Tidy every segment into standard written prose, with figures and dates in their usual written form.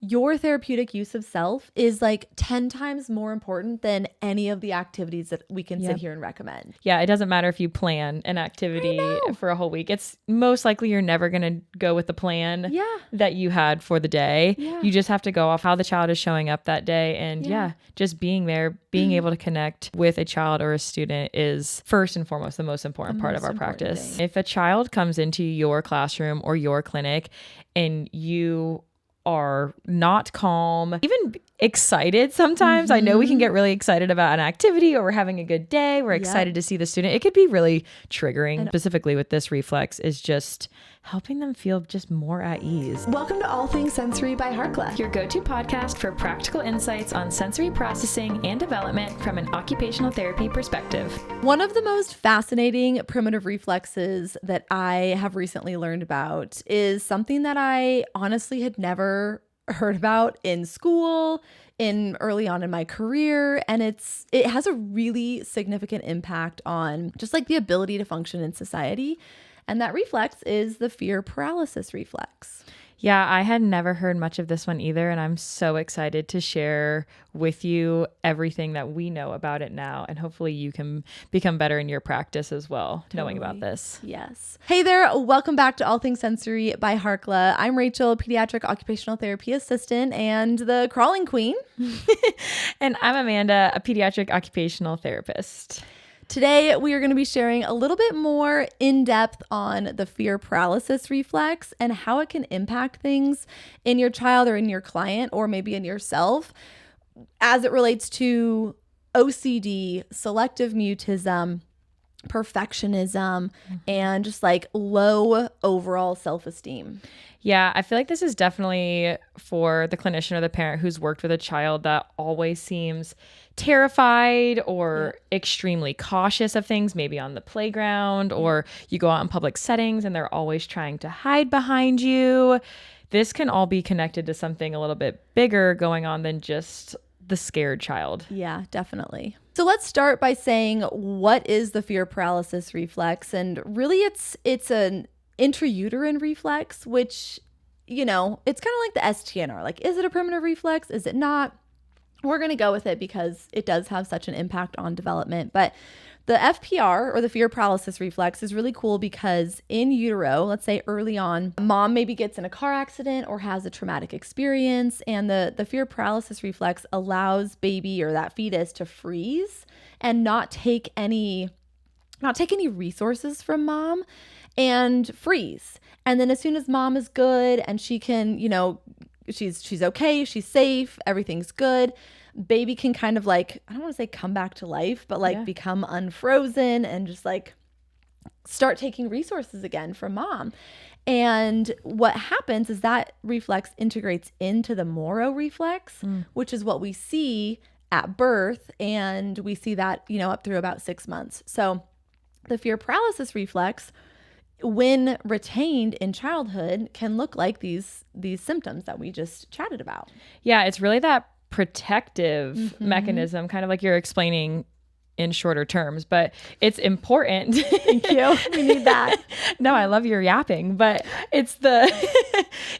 your therapeutic use of self is like 10 times more important than any of the activities that we can sit here and recommend. Yeah, it doesn't matter if you plan an activity for a whole week. It's most likely you're never going to go with the plan that you had for the day. Yeah. You just have to go off how the child is showing up that day. And just being there, being able to connect with a child or a student is first and foremost the most important part of our practice. If a child comes into your classroom or your clinic and you are not calm, even excited sometimes. I know we can get really excited about an activity or we're having a good day. We're excited to see the student. It could be really triggering. Specifically with this reflex is just helping them feel just more at ease. Welcome to All Things Sensory by Harkla, your go-to podcast for practical insights on sensory processing and development from an occupational therapy perspective. One of the most fascinating primitive reflexes that I have recently learned about is something that I honestly had never heard about in school, in early on in my career, and it has a really significant impact on just like the ability to function in society. And that reflex is the fear paralysis reflex. Yeah, I had never heard much of this one either, and I'm so excited to share with you everything that we know about it now, and hopefully you can become better in your practice as well, knowing about this. Yes. Hey there, welcome back to All Things Sensory by Harkla. I'm Rachel, Pediatric Occupational Therapy Assistant and the crawling queen. And I'm Amanda, a Pediatric Occupational Therapist. Today, we are going to be sharing a little bit more in depth on the fear paralysis reflex and how it can impact things in your child or in your client or maybe in yourself as it relates to OCD, selective mutism, perfectionism, and just like low overall self-esteem. Yeah, I feel like this is definitely for the clinician or the parent who's worked with a child that always seems terrified or extremely cautious of things, maybe on the playground, or you go out in public settings and they're always trying to hide behind you. This can all be connected to something a little bit bigger going on than just the scared child. Yeah, definitely. So let's start by saying, what is the fear paralysis reflex? And really it's an intrauterine reflex, which, you know, it's kind of like the STNR. Like, is it a primitive reflex? Is it not? We're going to go with it because it does have such an impact on development. But the FPR, or the fear paralysis reflex, is really cool because in utero, let's say early on, mom maybe gets in a car accident or has a traumatic experience, and the fear paralysis reflex allows baby or that fetus to freeze and not take any resources from mom and freeze. And then as soon as mom is good and she can, you know, she's okay, she's safe, everything's good, baby can kind of like, I don't want to say come back to life, but like become unfrozen and just like start taking resources again from mom. And what happens is that reflex integrates into the Moro reflex, which is what we see at birth. And we see that, you know, up through about 6 months. So the fear paralysis reflex, when retained in childhood, can look like these symptoms that we just chatted about. Yeah, it's really that protective mechanism, kind of like you're explaining in shorter terms, but it's important. Thank you. We need that. No, I love your yapping, but it's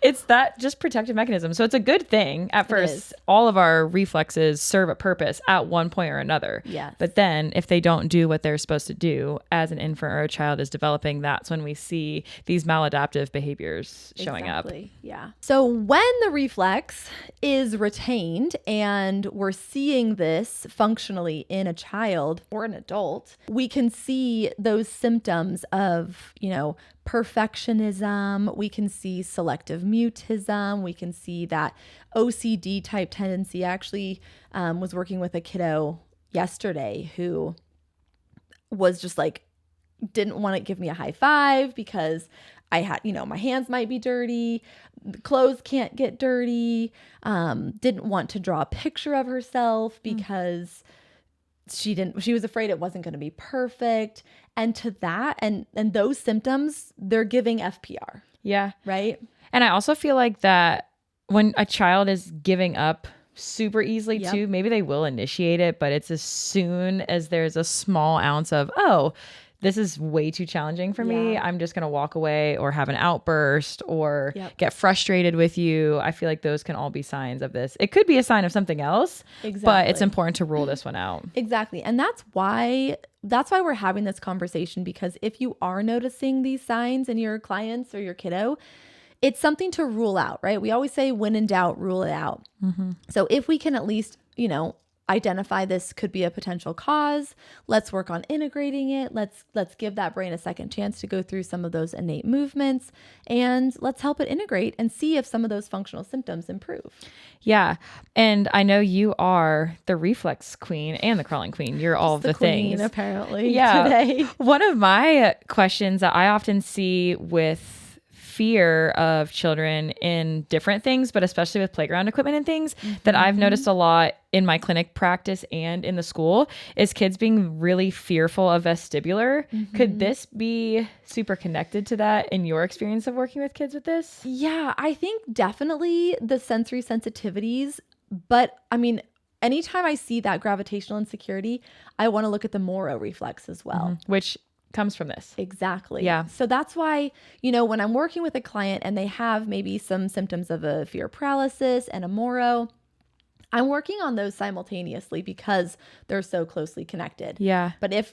it's that just protective mechanism. So it's a good thing at first. All of our reflexes serve a purpose at one point or another. Yes. But then if they don't do what they're supposed to do as an infant or a child is developing, that's when we see these maladaptive behaviors showing up. Yeah. So when the reflex is retained and we're seeing this functionally in a child or an adult, we can see those symptoms of, you know, perfectionism. We can see selective mutism. We can see that OCD type tendency. I actually was working with a kiddo yesterday who was just like, didn't want to give me a high five because I had, you know, my hands might be dirty, the clothes can't get dirty, didn't want to draw a picture of herself because she was afraid it wasn't going to be perfect. And to that, and those symptoms, they're giving FPR. Yeah. Right. And I also feel like that when a child is giving up super easily too, maybe they will initiate it, but it's as soon as there's a small ounce of, oh, this is way too challenging for me. I'm just going to walk away or have an outburst or get frustrated with you. I feel like those can all be signs of this. It could be a sign of something else, but it's important to rule this one out. Exactly. And that's why we're having this conversation, because if you are noticing these signs in your clients or your kiddo, it's something to rule out, right? We always say, when in doubt, rule it out. So if we can at least, identify this could be a potential cause, let's work on integrating it. Let's give that brain a second chance to go through some of those innate movements, and let's help it integrate and see if some of those functional symptoms improve. Yeah. And I know you are the reflex queen and the crawling queen. You're all of the queen, things. Apparently. Yeah. Today. One of my questions that I often see with fear of children in different things, but especially with playground equipment and things that I've noticed a lot in my clinic practice and in the school is kids being really fearful of vestibular. Could this be super connected to that in your experience of working with kids with this? Yeah, I think definitely the sensory sensitivities, but I mean, anytime I see that gravitational insecurity, I want to look at the Moro reflex as well. Which comes from this. Exactly. Yeah. So that's why, when I'm working with a client and they have maybe some symptoms of a fear paralysis and a Moro, I'm working on those simultaneously because they're so closely connected. Yeah. But if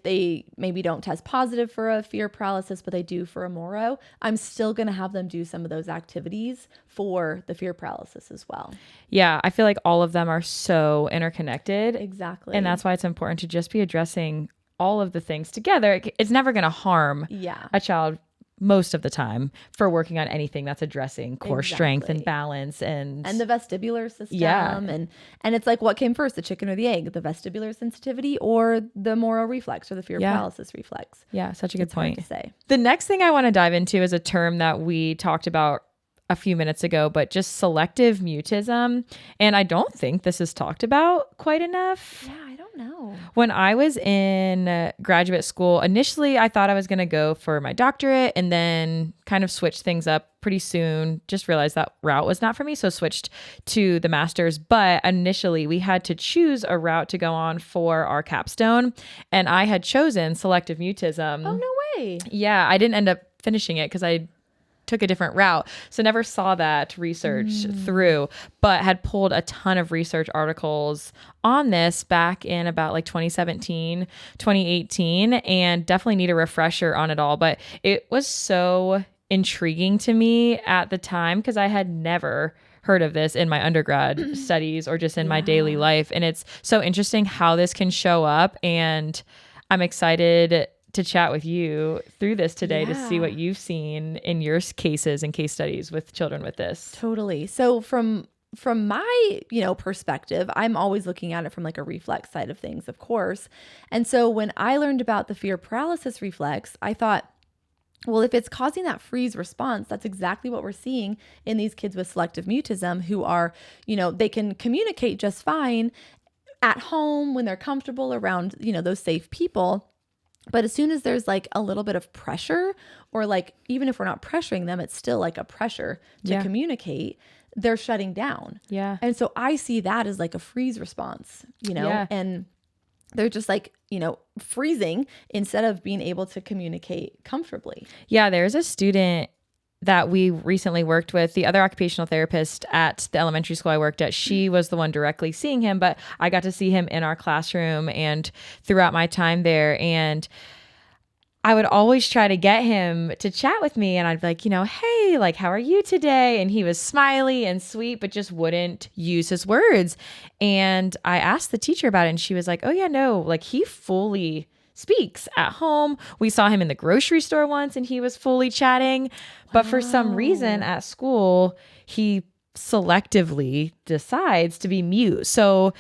they maybe don't test positive for a fear paralysis, but they do for a Moro, I'm still going to have them do some of those activities for the fear paralysis as well. Yeah. I feel like all of them are so interconnected. Exactly. And that's why it's important to just be addressing all of the things together. It's never going to harm a child most of the time for working on anything that's addressing core strength and balance and the vestibular system. And it's like, what came first, the chicken or the egg, the vestibular sensitivity or the Moro reflex or the fear paralysis reflex? Yeah, such a good point. Hard to say. The next thing I want to dive into is a term that we talked about a few minutes ago, but just selective mutism. And I don't think this is talked about quite enough. Yeah, I don't know. When I was in graduate school, initially I thought I was going to go for my doctorate and then kind of switched things up pretty soon. Just realized that route was not for me. So switched to the master's. But initially we had to choose a route to go on for our capstone. And I had chosen selective mutism. Oh, no way. Yeah, I didn't end up finishing it because I took a different route. So never saw that research through, but had pulled a ton of research articles on this back in about like 2017, 2018, and definitely need a refresher on it all. But it was so intriguing to me at the time because I had never heard of this in my undergrad studies or just in my daily life. And it's so interesting how this can show up. And I'm excited to chat with you through this today to see what you've seen in your cases and case studies with children with this. Totally. So from my, perspective, I'm always looking at it from like a reflex side of things, of course. And so when I learned about the fear paralysis reflex, I thought, well, if it's causing that freeze response, that's exactly what we're seeing in these kids with selective mutism who are, they can communicate just fine at home when they're comfortable around, those safe people. But as soon as there's like a little bit of pressure, or like, even if we're not pressuring them, it's still like a pressure to communicate, they're shutting down. Yeah. And so I see that as like a freeze response, and they're just like, freezing instead of being able to communicate comfortably. Yeah. There's a student that we recently worked with, the other occupational therapist at the elementary school I worked at. She was the one directly seeing him, but I got to see him in our classroom and throughout my time there. And I would always try to get him to chat with me, and I'd be like, hey, like, how are you today? And he was smiley and sweet, but just wouldn't use his words. And I asked the teacher about it, and she was like, oh yeah, no, like he fully speaks at home. We saw him in the grocery store once and he was fully chatting, but for some reason at school, he selectively decides to be mute. So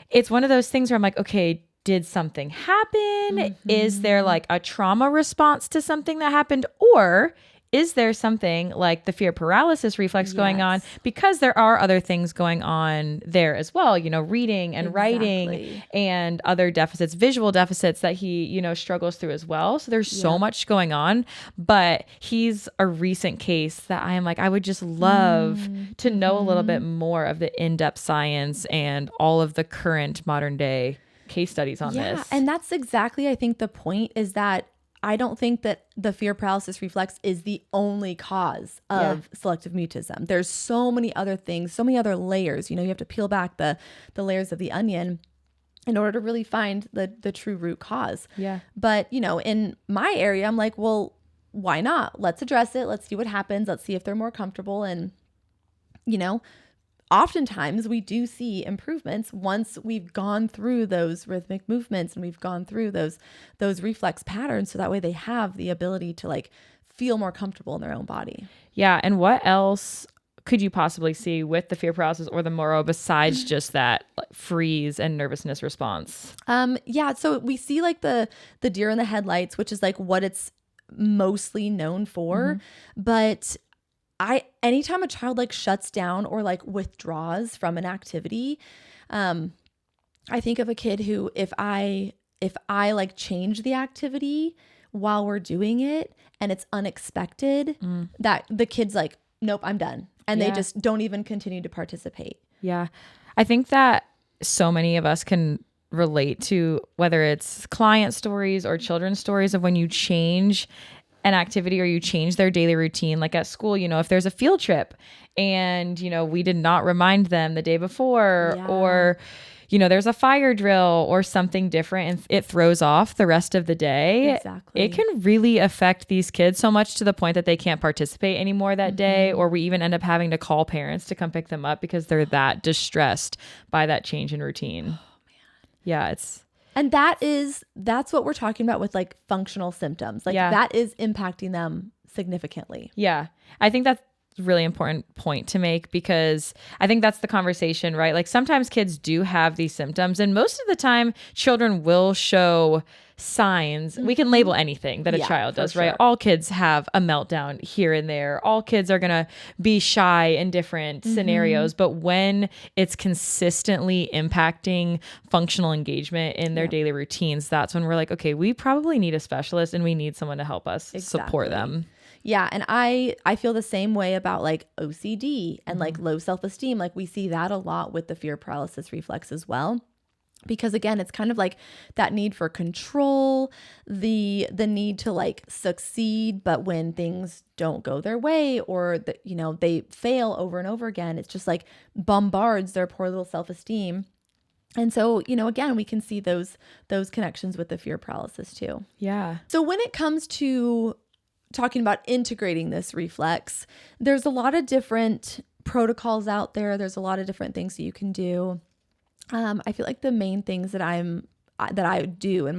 it's one of those things where I'm like, okay, did something happen? Is there like a trauma response to something that happened? Or is there something like the fear paralysis reflex going on? Because there are other things going on there as well, reading and writing and other deficits, visual deficits that he, struggles through as well. So there's so much going on, but he's a recent case that I am like, I would just love to know a little bit more of the in-depth science and all of the current modern day case studies on this. And that's exactly, I think the point is that I don't think that the fear paralysis reflex is the only cause of selective mutism. There's so many other things, so many other layers. You have to peel back the layers of the onion in order to really find the true root cause. Yeah. But, in my area, I'm like, well, why not? Let's address it. Let's see what happens. Let's see if they're more comfortable. And, oftentimes we do see improvements once we've gone through those rhythmic movements and we've gone through those reflex patterns. So that way they have the ability to like feel more comfortable in their own body. Yeah. And what else could you possibly see with the fear paralysis or the Moro besides just that freeze and nervousness response? So we see like the deer in the headlights, which is like what it's mostly known for. But anytime a child like shuts down or like withdraws from an activity, I think of a kid who, if I like change the activity while we're doing it and it's unexpected, that the kid's like, nope, I'm done. And they just don't even continue to participate. Yeah. I think that so many of us can relate to whether it's client stories or children's stories of when you change an activity or you change their daily routine. Like at school, if there's a field trip and, we did not remind them the day before or, there's a fire drill or something different and it throws off the rest of the day. Exactly. It can really affect these kids so much to the point that they can't participate anymore that day, or we even end up having to call parents to come pick them up because they're that distressed by that change in routine. Oh, man. Yeah, and that's what we're talking about with like functional symptoms. Like that is impacting them significantly. Yeah. I think that's a really important point to make because I think that's the conversation, right? Like sometimes kids do have these symptoms and most of the time children will show signs. We can label anything that a child does, right? All kids have a meltdown here and there. All kids are going to be shy in different scenarios. But when it's consistently impacting functional engagement in their daily routines, that's when we're like, okay, we probably need a specialist and we need someone to help us support them. Yeah. And I feel the same way about like OCD and like low self-esteem. Like we see that a lot with the fear paralysis reflex as well. Because again, it's kind of like that need for control, the need to like succeed, but when things don't go their way or they fail over and over again, it's just like bombards their poor little self-esteem. And so, again, we can see those connections with the fear paralysis too. Yeah. So when it comes to talking about integrating this reflex, there's a lot of different protocols out there. There's a lot of different things that you can do. I feel like the main things that I do in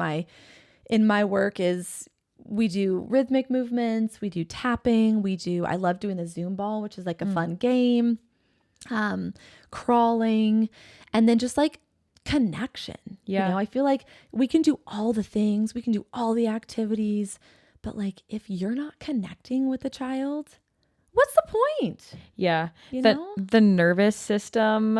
my work is we do rhythmic movements, we do tapping, I love doing the Zoom ball, which is like a fun game, crawling, and then just like connection. Yeah. I feel like we can do all the things, we can do all the activities, but like if you're not connecting with the child, what's the point? Yeah. The nervous system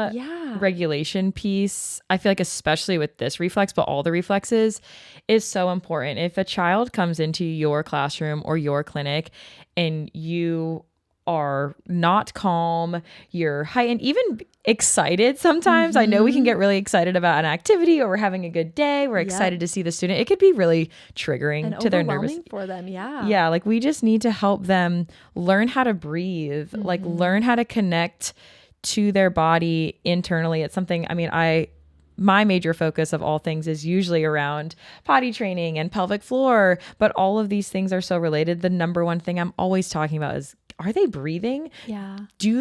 regulation piece, I feel like especially with this reflex, but all the reflexes is so important. If a child comes into your classroom or your clinic and you are not calm, you're heightened, even excited sometimes. I know we can get really excited about an activity or we're having a good day. We're excited to see the student. It could be really triggering and to their nervous for them. Yeah. Yeah. Like we just need to help them learn how to breathe, like learn how to connect to their body internally. It's something, my major focus of all things is usually around potty training and pelvic floor, but all of these things are so related. The number one thing I'm always talking about is, are they breathing? Yeah.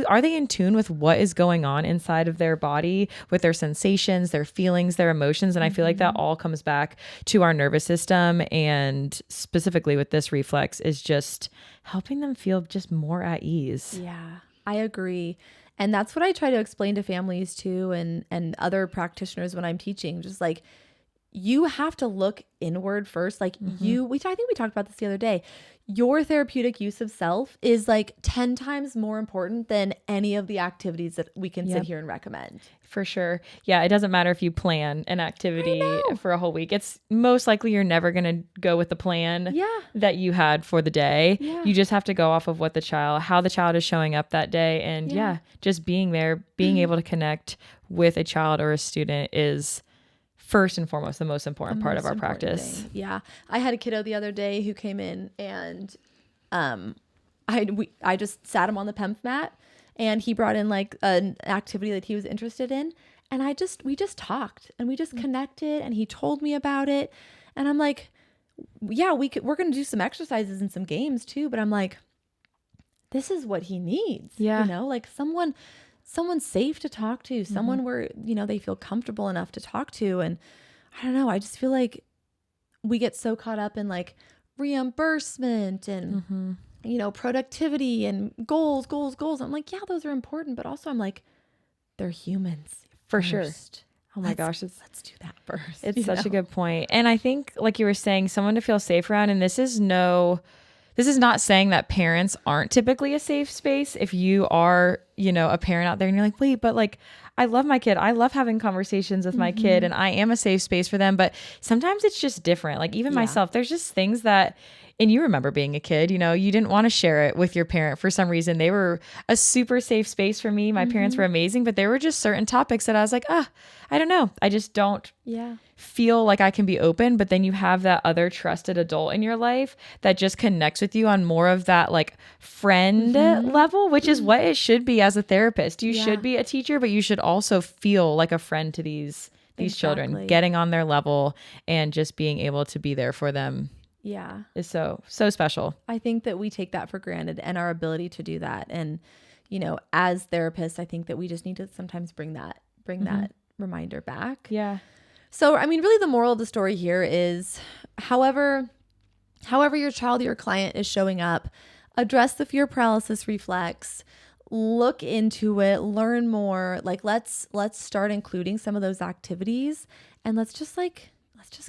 Are they in tune with what is going on inside of their body, with their sensations, their feelings, their emotions? And I feel like that all comes back to our nervous system, and specifically with this reflex is just helping them feel just more at ease. Yeah, I agree. And that's what I try to explain to families too, and other practitioners when I'm teaching, just like, you have to look inward first. Like I think we talked about this the other day. Your therapeutic use of self is like 10 times more important than any of the activities that we can sit here and recommend. For sure. Yeah. It doesn't matter if you plan an activity for a whole week. It's most likely you're never going to go with the plan that you had for the day. Yeah. You just have to go off of how the child is showing up that day. And just being there, being able to connect with a child or a student is first and foremost the most important part of our practice. Thing. Yeah. I had a kiddo the other day who came in, and I just sat him on the PEMF mat, and he brought in like an activity that he was interested in, and we just talked and we just connected, and he told me about it, and I'm like, yeah, we're going to do some exercises and some games too, but I'm like, this is what he needs. Yeah. You know, like someone safe to talk to, someone where, you know, they feel comfortable enough to talk to. And I don't know, I just feel like we get so caught up in like reimbursement and, you know, productivity and goals. I'm like, yeah, those are important. But also I'm like, they're humans. For first. sure. Oh my gosh. Let's do that first. It's such a good point. And I think, like you were saying, someone to feel safe around, and this is not saying that parents aren't typically a safe space. If you are, you know, a parent out there and you're like, wait, but like, I love my kid. I love having conversations with my kid, and I am a safe space for them. But sometimes it's just different. Like even myself, there's just things that, and you remember being a kid, you know, you didn't want to share it with your parent for some reason. They were a super safe space for me. My parents were amazing, but there were just certain topics that I was like, I don't know. I just don't feel like I can be open. But then you have that other trusted adult in your life that just connects with you on more of that like friend level, which is what it should be as a therapist. You should be a teacher, but you should also feel like a friend to these children, getting on their level and just being able to be there for them. Yeah. Is so special. I think that we take that for granted, and our ability to do that. And, you know, as therapists, I think that we just need to sometimes bring that reminder back. Yeah. So, I mean, really the moral of the story here is however your child or your client is showing up, address the fear paralysis reflex, look into it, learn more. Like let's start including some of those activities, and let's just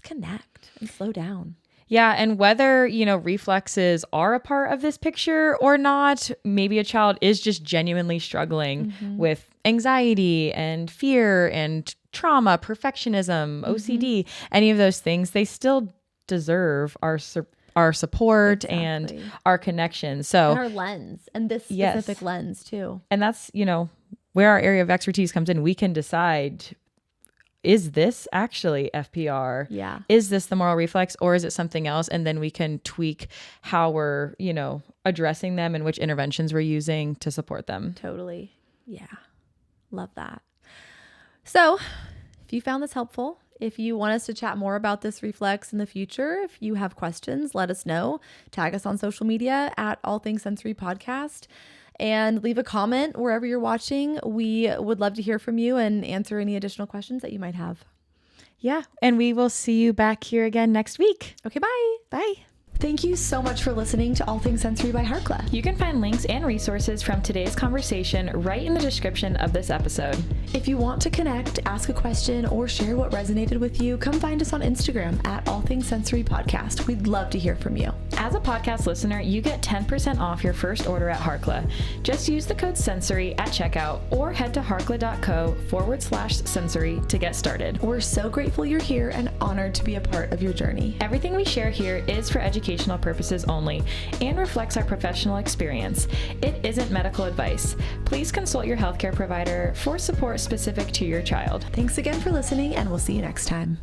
connect and slow down. Yeah. And whether, you know, reflexes are a part of this picture or not, maybe a child is just genuinely struggling with anxiety and fear and trauma, perfectionism, OCD, any of those things, they still deserve our support and our connection. So and our lens, and this specific lens too. And that's, you know, where our area of expertise comes in. We can decide, is this actually FPR? Yeah. Is this the moral reflex, or is it something else? And then we can tweak how we're, you know, addressing them and which interventions we're using to support them. Totally. Yeah. Love that. So if you found this helpful, if you want us to chat more about this reflex in the future, if you have questions, let us know. Tag us on social media at All Things Sensory Podcast. And leave a comment wherever you're watching. We would love to hear from you and answer any additional questions that you might have. Yeah. And we will see you back here again next week. Okay, bye. Bye. Thank you so much for listening to All Things Sensory by Harkla. You can find links and resources from today's conversation right in the description of this episode. If you want to connect, ask a question, or share what resonated with you, come find us on Instagram at All Things Sensory Podcast. We'd love to hear from you. As a podcast listener, you get 10% off your first order at Harkla. Just use the code SENSORY at checkout or head to harkla.co/sensory to get started. We're so grateful you're here and honored to be a part of your journey. Everything we share here is for educational purposes only and reflects our professional experience. It isn't medical advice. Please consult your healthcare provider for support specific to your child. Thanks again for listening, and we'll see you next time.